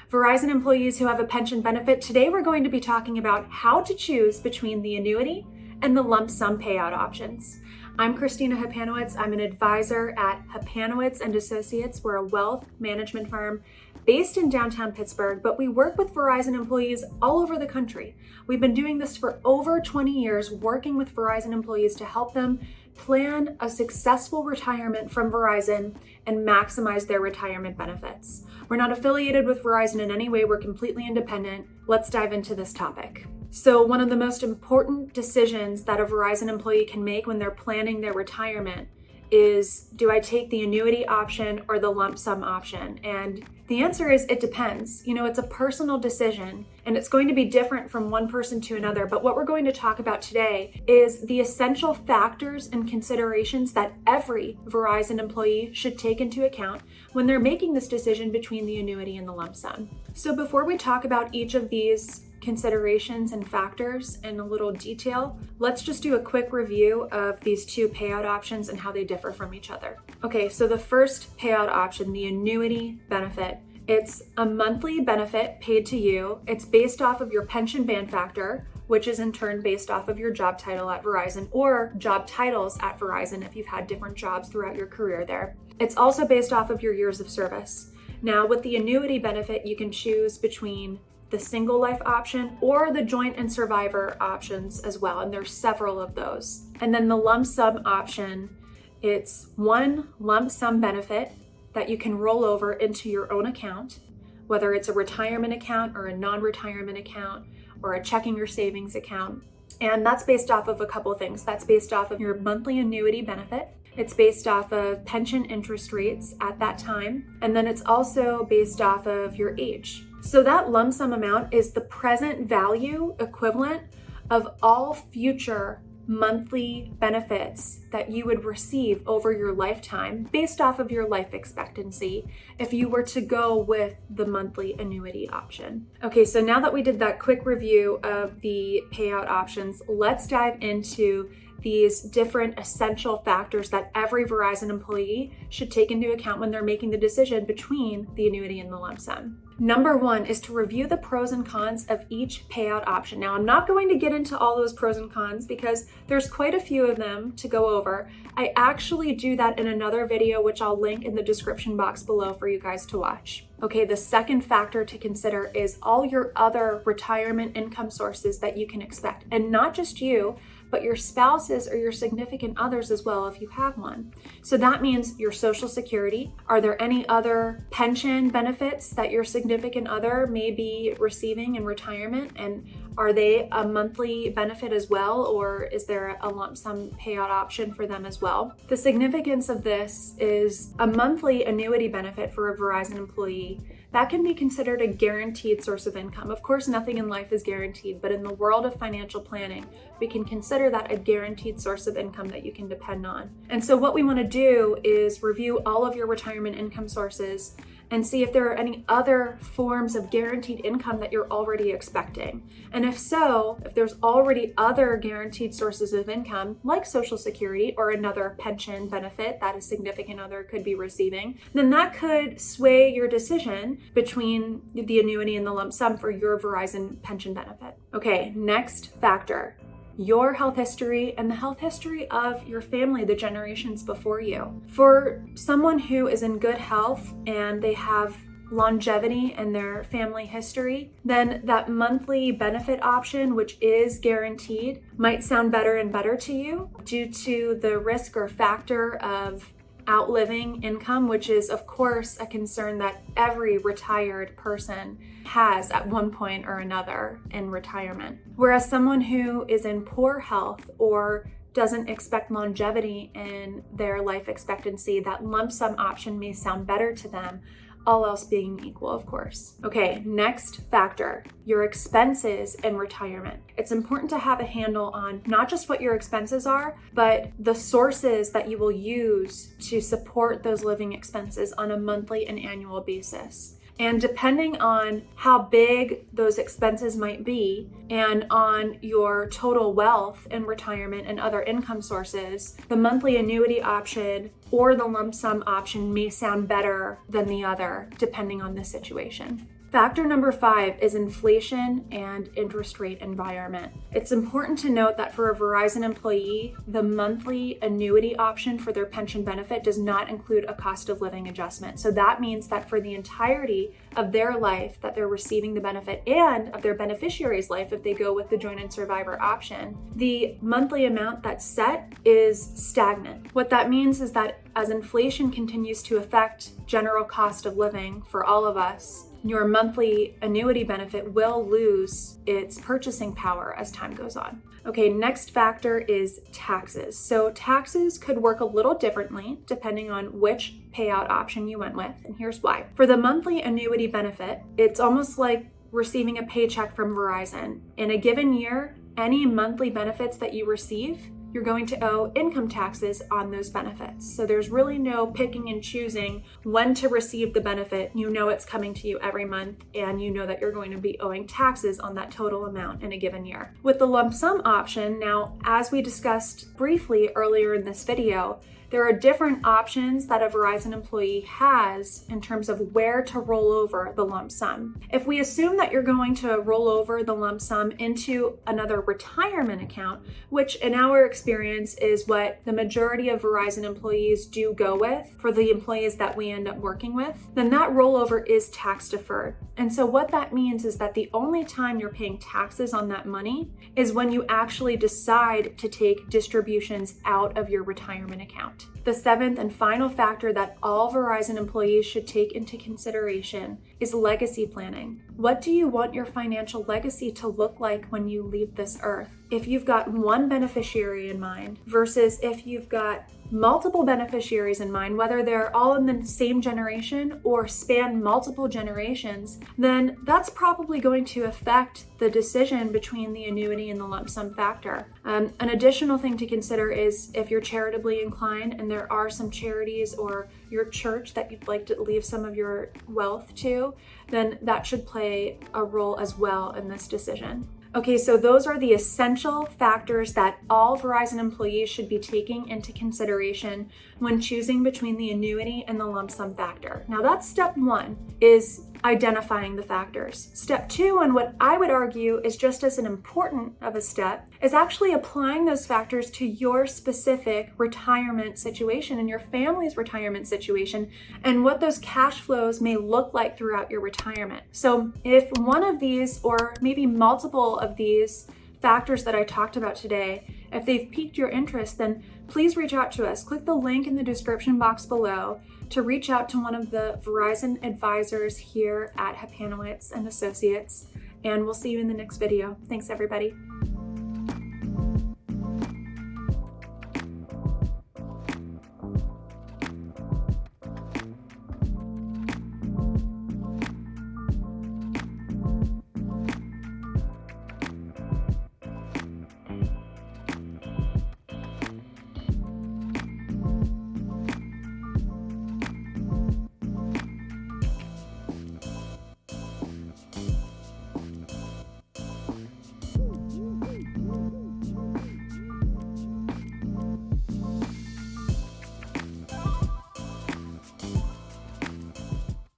Verizon employees who have a pension benefit, today we're going to be talking about how to choose between the annuity and the lump sum payout options. I'm Christina Hapanowicz. I'm an advisor at Hapanowicz Associates. We're a wealth management firm based in downtown Pittsburgh, but we work with Verizon employees all over the country. We've been doing this for over 20 years, working with Verizon employees to help them plan a successful retirement from Verizon and maximize their retirement benefits. We're not affiliated with Verizon in any way. We're completely independent. Let's dive into this topic. So one of the most important decisions that a Verizon employee can make when they're planning their retirement is, do I take the annuity option or the lump sum option? And the answer is, it depends. It's a personal decision and it's going to be different from one person to another. But what we're going to talk about today is the essential factors and considerations that every Verizon employee should take into account when they're making this decision between the annuity and the lump sum. So before we talk about each of these considerations and factors in a little detail, let's just do a quick review of these two payout options and how they differ from each other. Okay, so the first payout option, the annuity benefit, it's a monthly benefit paid to you. It's based off of your pension band factor, which is in turn based off of your job title at Verizon or job titles at Verizon if you've had different jobs throughout your career there. It's also based off of your years of service. Now, with the annuity benefit, you can choose between the single life option or the joint and survivor options as well. And there's several of those. And then the lump sum option, it's one lump sum benefit that you can roll over into your own account, whether it's a retirement account or a non-retirement account or a checking or savings account. And that's based off of a couple of things. That's based off of your monthly annuity benefit. It's based off of pension interest rates at that time. And then it's also based off of your age. So that lump sum amount is the present value equivalent of all future monthly benefits that you would receive over your lifetime based off of your life expectancy if you were to go with the monthly annuity option. Okay, so now that we did that quick review of the payout options, let's dive into these different essential factors that every Verizon employee should take into account when they're making the decision between the annuity and the lump sum. Number one is to review the pros and cons of each payout option. Now, I'm not going to get into all those pros and cons because there's quite a few of them to go over. I actually do that in another video, which I'll link in the description box below for you guys to watch. Okay, the second factor to consider is all your other retirement income sources that you can expect. And not just you, but your spouses or your significant others as well if you have one. So that means your Social Security. Are there any other pension benefits that your significant other may be receiving in retirement? And are they a monthly benefit as well? Or is there a lump sum payout option for them as well? The significance of this is a monthly annuity benefit for a Verizon employee. That can be considered a guaranteed source of income. Of course, nothing in life is guaranteed, but in the world of financial planning, we can consider that a guaranteed source of income that you can depend on. And so what we want to do is review all of your retirement income sources and see if there are any other forms of guaranteed income that you're already expecting. And if so, if there's already other guaranteed sources of income, like Social Security or another pension benefit that a significant other could be receiving, then that could sway your decision between the annuity and the lump sum for your Verizon pension benefit. Okay, next factor. Your health history and the health history of your family, the generations before you. For someone who is in good health and they have longevity in their family history, then that monthly benefit option, which is guaranteed, might sound better and better to you due to the risk or factor of outliving income, which is of course a concern that every retired person has at one point or another in retirement. Whereas someone who is in poor health or doesn't expect longevity in their life expectancy, that lump sum option may sound better to them, all else being equal, of course. Okay, next factor, your expenses in retirement. It's important to have a handle on not just what your expenses are, but the sources that you will use to support those living expenses on a monthly and annual basis. And depending on how big those expenses might be and on your total wealth in retirement and other income sources, the monthly annuity option or the lump sum option may sound better than the other, depending on the situation. Factor number 5 is inflation and interest rate environment. It's important to note that for a Verizon employee, the monthly annuity option for their pension benefit does not include a cost of living adjustment. So that means that for the entirety of their life that they're receiving the benefit, and of their beneficiary's life if they go with the joint and survivor option, the monthly amount that's set is stagnant. What that means is that as inflation continues to affect general cost of living for all of us, your monthly annuity benefit will lose its purchasing power as time goes on. Okay, next factor is taxes. So taxes could work a little differently depending on which payout option you went with, and here's why. For the monthly annuity benefit, it's almost like receiving a paycheck from Verizon. In a given year, any monthly benefits that you receive, you're going to owe income taxes on those benefits. So there's really no picking and choosing when to receive the benefit. You know it's coming to you every month, and you know that you're going to be owing taxes on that total amount in a given year. With the lump sum option, now, as we discussed briefly earlier in this video, there are different options that a Verizon employee has in terms of where to roll over the lump sum. If we assume that you're going to roll over the lump sum into another retirement account, which in our experience is what the majority of Verizon employees do go with for the employees that we end up working with, then that rollover is tax deferred. And so what that means is that the only time you're paying taxes on that money is when you actually decide to take distributions out of your retirement account. The seventh and final factor that all Verizon employees should take into consideration is legacy planning. What do you want your financial legacy to look like when you leave this earth? If you've got one beneficiary in mind versus if you've got multiple beneficiaries in mind, whether they're all in the same generation or span multiple generations, then that's probably going to affect the decision between the annuity and the lump sum factor. An additional thing to consider is if you're charitably inclined and there are some charities or your church that you'd like to leave some of your wealth to, then that should play a role as well in this decision. Okay, so those are the essential factors that all Verizon employees should be taking into consideration when choosing between the annuity and the lump sum factor. Now that's step one, is identifying the factors. Step two, and what I would argue is just as an important of a step, is actually applying those factors to your specific retirement situation and your family's retirement situation and what those cash flows may look like throughout your retirement. So if one of these, or maybe multiple of these factors that I talked about today, if they've piqued your interest, then please reach out to us. Click the link in the description box below to reach out to one of the Verizon advisors here at Hapanowicz Associates, and we'll see you in the next video. Thanks, everybody.